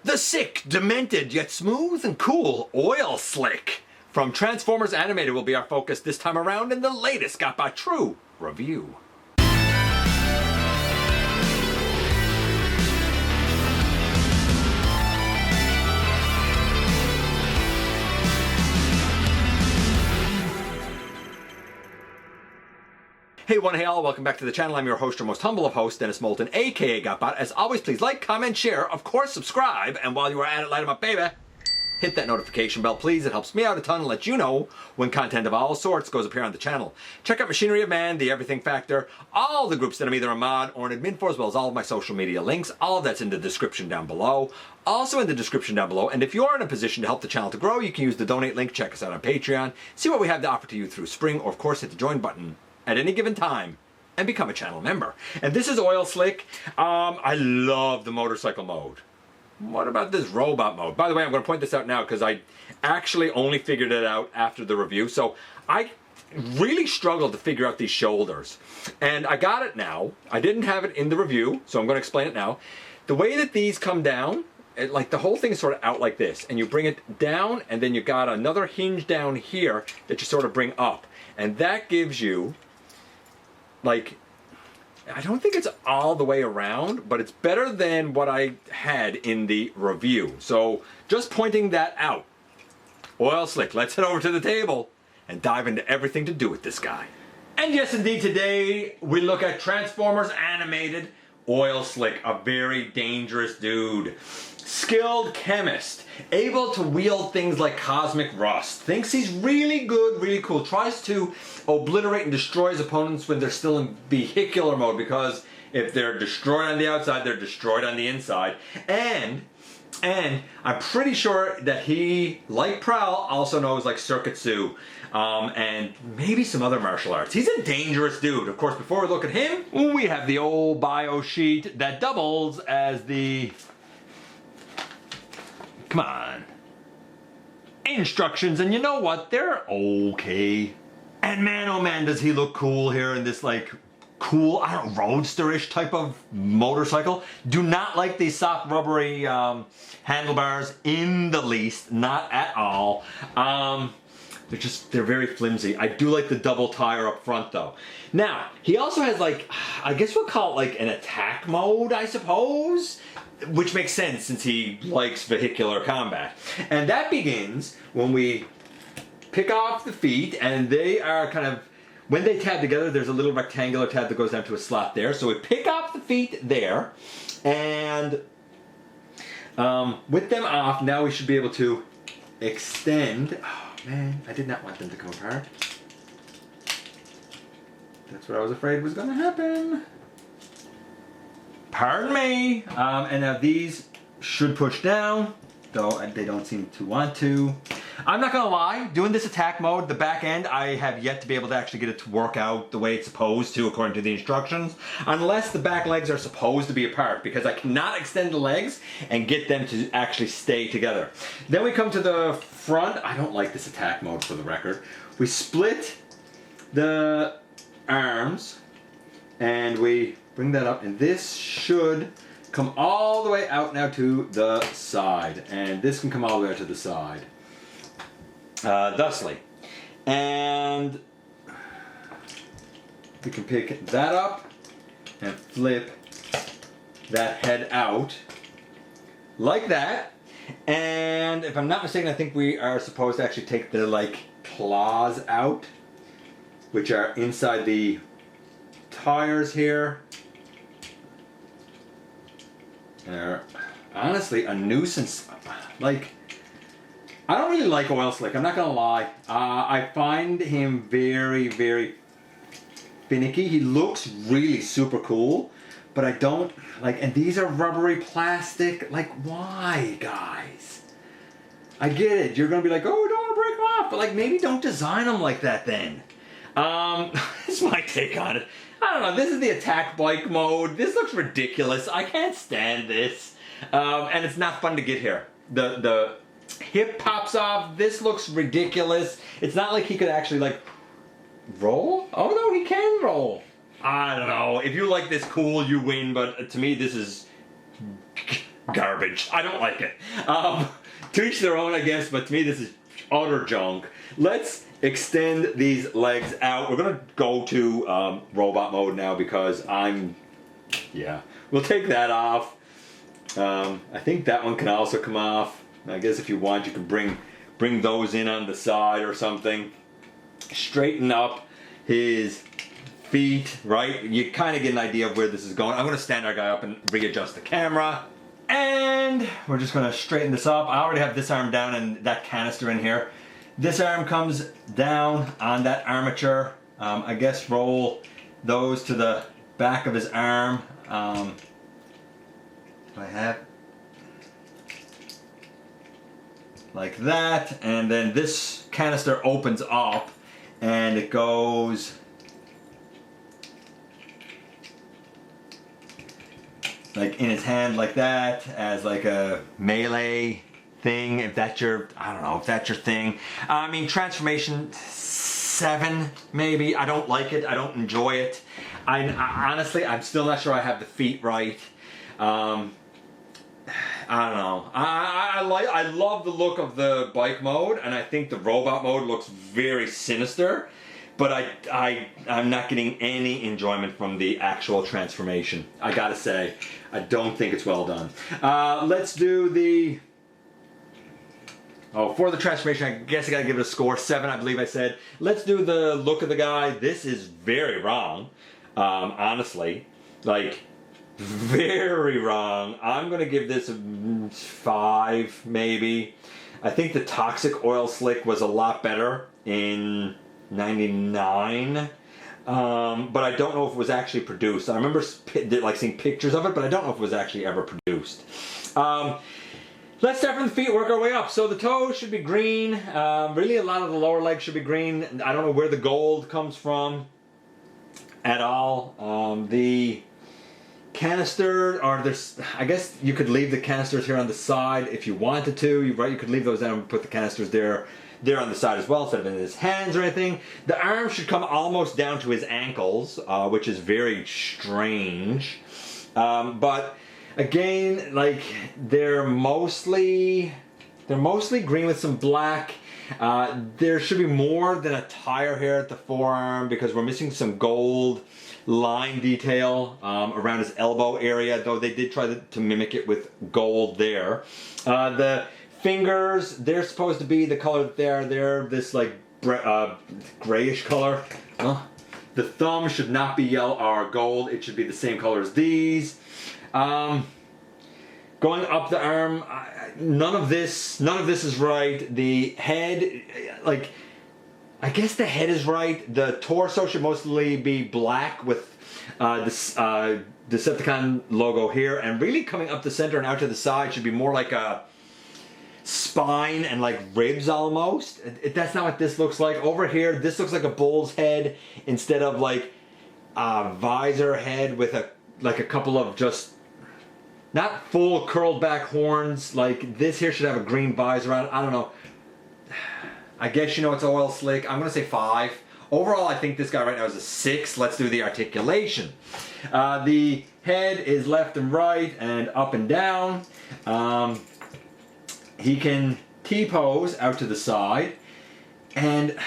The sick, demented, yet smooth and cool Oilslick from Transformers Animated will be our focus this time around in the latest GotBot True review. Hey one, hey all, welcome back to the channel. I'm your host, your most humble of hosts, Dennis Moulton, aka GotBot. As always, please like, comment, share, of course subscribe, and while you are at it, light them up, baby. Hit that notification bell, please. It helps me out a ton and lets you know when content of all sorts goes up here on the channel. Check out Machinery of Man, The Everything Factor, all the groups that I'm either a mod or an admin for, as well as all of my social media links. All of that's in the description down below. Also in the description down below, and if you are in a position to help the channel to grow, you can use the donate link, check us out on Patreon, see what we have to offer to you through Spring, or of course hit the join button at any given time and become a channel member. And this is Oilslick. I love the motorcycle mode. What about this robot mode? By the way, I'm going to point this out now because I actually only figured it out after the review. So I really struggled to figure out these shoulders. And I got it now. I didn't have it in the review, so I'm going to explain it now. The way that these come down, like the whole thing is sort of out like this. And you bring it down, and then you got another hinge down here that you sort of bring up. And that gives you, like, I don't think it's all the way around, but it's better than what I had in the review. So just pointing that out. Oilslick, let's head over to the table and dive into everything to do with this guy. And yes, indeed, today we look at Transformers Animated Oilslick, a very dangerous dude. Skilled chemist, able to wield things like cosmic rust, thinks he's really good, really cool, tries to obliterate and destroy his opponents when they're still in vehicular mode, because if they're destroyed on the outside, they're destroyed on the inside. And I'm pretty sure that he, like Prowl, also knows like Circuitsu, and maybe some other martial arts. He's a dangerous dude. Of course, before we look at him, we have the old bio sheet that doubles as the, come on, instructions, and you know what? They're okay. And man, oh man, does he look cool here in this, like, cool, I don't know, roadster-ish type of motorcycle. Do not like these soft rubbery handlebars in the least, not at all. They're very flimsy. I do like the double tire up front though. Now, he also has, like, I guess we'll call it like an attack mode, I suppose? Which makes sense since he likes vehicular combat. And that begins when we pick off the feet, and they are kind of, when they tab together, there's a little rectangular tab that goes down to a slot there. So we pick off the feet there, and with them off, now we should be able to extend. Oh man, I did not want them to come apart. That's what I was afraid was going to happen. Pardon me. And now these should push down, though they don't seem to want to. I'm not gonna lie, doing this attack mode, the back end, I have yet to be able to actually get it to work out the way it's supposed to according to the instructions, unless the back legs are supposed to be apart, because I cannot extend the legs and get them to actually stay together. Then we come to the front. I don't like this attack mode, for the record. We split the arms and we bring that up, and this should come all the way out now to the side, and this can come all the way out to the side. Thusly. And we can pick that up and flip that head out like that. And if I'm not mistaken, I think we are supposed to actually take the, like, claws out, which are inside the tires here. They're honestly a nuisance. Like, I don't really like Oilslick, I'm not gonna lie. I find him very, very finicky. He looks really super cool, but I don't like, and these are rubbery plastic. Like, why, guys? I get it, you're gonna be like, oh, don't wanna break them off, but like, maybe don't design them like that then. This is my take on it. I don't know, this is the attack bike mode. This looks ridiculous. I can't stand this. And it's not fun to get here. The hip pops off. This looks ridiculous. It's not like he could actually, like, roll? Oh no, he can roll. I don't know. If you like this, cool, you win, but to me this is garbage. I don't like it. To each their own, I guess, but to me this is utter junk. Let's extend these legs out. We're gonna go to robot mode now because we'll take that off. I think that one can also come off. I guess if you want, you can bring those in on the side or something. Straighten up his feet, right? You kind of get an idea of where this is going. I'm gonna stand our guy up and readjust the camera. And we're just gonna straighten this up. I already have this arm down and that canister in here. This arm comes down on that armature. I guess roll those to the back of his arm. I have like that, and then this canister opens up and it goes like in his hand like that as like a melee thing, if that's your, I don't know if that's your thing. I mean, Transformation 7 maybe. I don't like it. I don't enjoy it. I honestly, I'm still not sure I have the feet right. I don't know. I love the look of the bike mode, and I think the robot mode looks very sinister. But I'm not getting any enjoyment from the actual transformation. I gotta say, I don't think it's well done. Let's do the. Oh, for the transformation, I guess I gotta give it a score 7. I believe I said. Let's do the look of the guy. This is very wrong. Honestly, like. Very wrong. I'm gonna give this a 5 maybe. I think the Toxic Oil Slick was a lot better in '99, but I don't know if it was actually produced. I remember like seeing pictures of it, but I don't know if it was actually ever produced. Let's start from the feet, work our way up. So the toes should be green. Really, a lot of the lower legs should be green. I don't know where the gold comes from at all. The canister, or there's, I guess you could leave the canisters here on the side if you wanted to. You could leave those down and put the canisters there on the side as well, instead of in his hands or anything. The arms should come almost down to his ankles, which is very strange. But again, like they're mostly green with some black. There should be more than a tire here at the forearm because we're missing some gold line detail around his elbow area, though they did try to mimic it with gold there. The fingers, they're supposed to be the color that they're this like grayish color. The thumb should not be yellow or gold, it should be the same color as these. Going up the arm, none of this is right. The head, like, I guess the head is right. The torso should mostly be black with this Decepticon logo here, and really coming up the center and out to the side should be more like a spine and like ribs almost. That's not what this looks like. Over here, this looks like a bull's head instead of like a visor head with a couple of just not full curled back horns. Like this here should have a green visor on it. I don't know. I guess you know it's oil slick. I'm gonna say 5. Overall, I think this guy right now is a 6. Let's do the articulation. The head is left and right and up and down. He can T-pose out to the side, and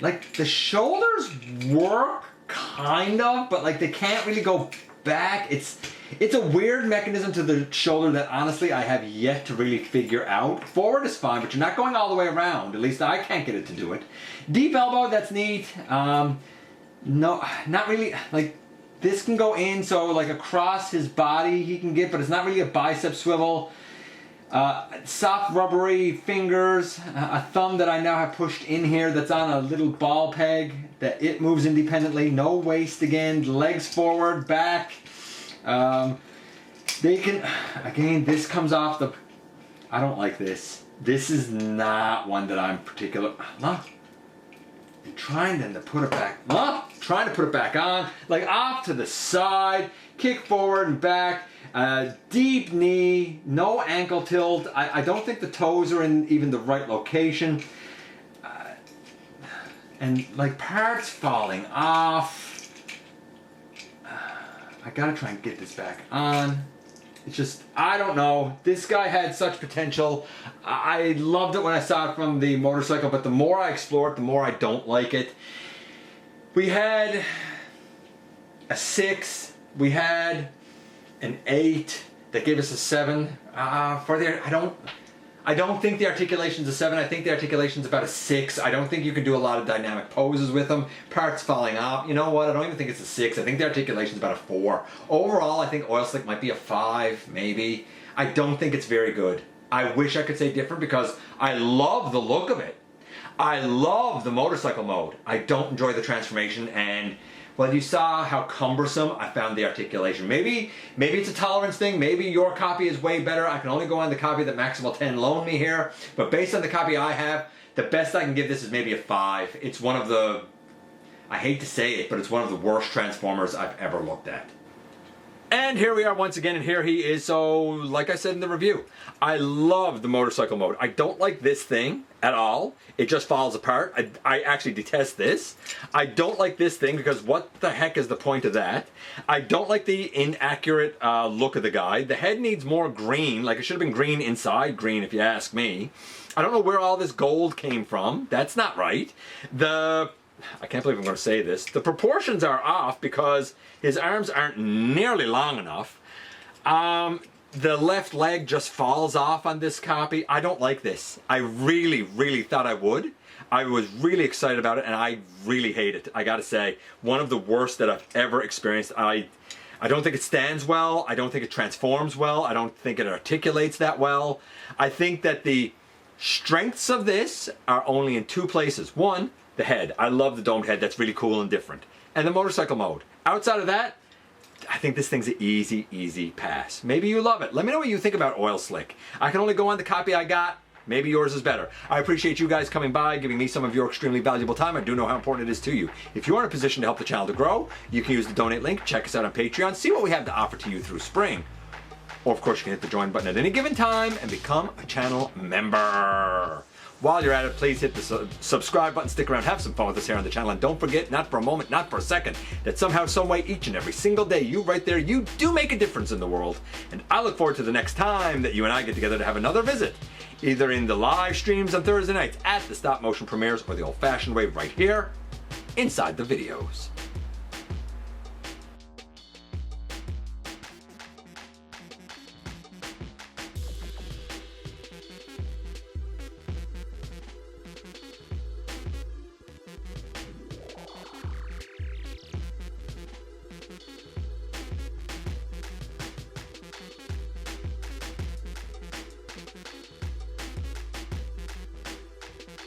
like the shoulders work kind of, but like they can't really go back. It's a weird mechanism to the shoulder that honestly I have yet to really figure out. Forward is fine, but you're not going all the way around. At least I can't get it to do it. Deep elbow, that's neat. No, not really. Like this can go in, so like across his body he can get, but it's not really a bicep swivel. Soft rubbery fingers, a thumb that I now have pushed in here that's on a little ball peg that it moves independently. No waist again, legs forward, back. They can, again, this comes off the, I don't like this. This is not one that I'm particular, look. I'm trying then to put it back, look, trying to put it back on, like off to the side, kick forward and back. Deep knee, no ankle tilt. I don't think the toes are in even the right location. And like parts falling off. I gotta try and get this back on. It's just, I don't know. This guy had such potential. I loved it when I saw it from the motorcycle, but the more I explore it, the more I don't like it. We had a 6. We had an 8 that gave us a 7. For the, I don't think the articulation's a 7. I think the articulation's about a 6. I don't think you can do a lot of dynamic poses with them. Parts falling off. You know what? I don't even think it's a 6. I think the articulation's about a 4. Overall, I think Oilslick might be a 5, maybe. I don't think it's very good. I wish I could say different because I love the look of it. I love the motorcycle mode. I don't enjoy the transformation, and well, you saw how cumbersome I found the articulation. Maybe it's a tolerance thing. Maybe your copy is way better. I can only go on the copy that Maximal 10 loaned me here. But based on the copy I have, the best I can give this is maybe a 5. It's one of the, I hate to say it, but it's one of the worst Transformers I've ever looked at. And here we are once again, and here he is. So, like I said in the review, I love the motorcycle mode. I don't like this thing at all. It just falls apart. I actually detest this. I don't like this thing because what the heck is the point of that? I don't like the inaccurate look of the guy. The head needs more green. Like, it should have been green inside green, if you ask me. I don't know where all this gold came from. That's not right. I can't believe I'm going to say this. The proportions are off because his arms aren't nearly long enough. The left leg just falls off on this copy. I don't like this. I really, really thought I would. I was really excited about it, and I really hate it. I gotta say, one of the worst that I've ever experienced. I don't think it stands well. I don't think it transforms well. I don't think it articulates that well. I think that the strengths of this are only in 2 places. One, the head. I love the domed head. That's really cool and different. And the motorcycle mode. Outside of that, I think this thing's an easy, easy pass. Maybe you love it. Let me know what you think about Oilslick. I can only go on the copy I got. Maybe yours is better. I appreciate you guys coming by, giving me some of your extremely valuable time. I do know how important it is to you. If you're in a position to help the channel to grow, you can use the donate link. Check us out on Patreon. See what we have to offer to you through spring. Or, of course, you can hit the join button at any given time and become a channel member. While you're at it, please hit the subscribe button, stick around, have some fun with us here on the channel, and don't forget, not for a moment, not for a second, that somehow, someway, each and every single day, you right there, you do make a difference in the world. And I look forward to the next time that you and I get together to have another visit, either in the live streams on Thursday nights, at the stop motion premieres, or the old-fashioned way right here, inside the videos.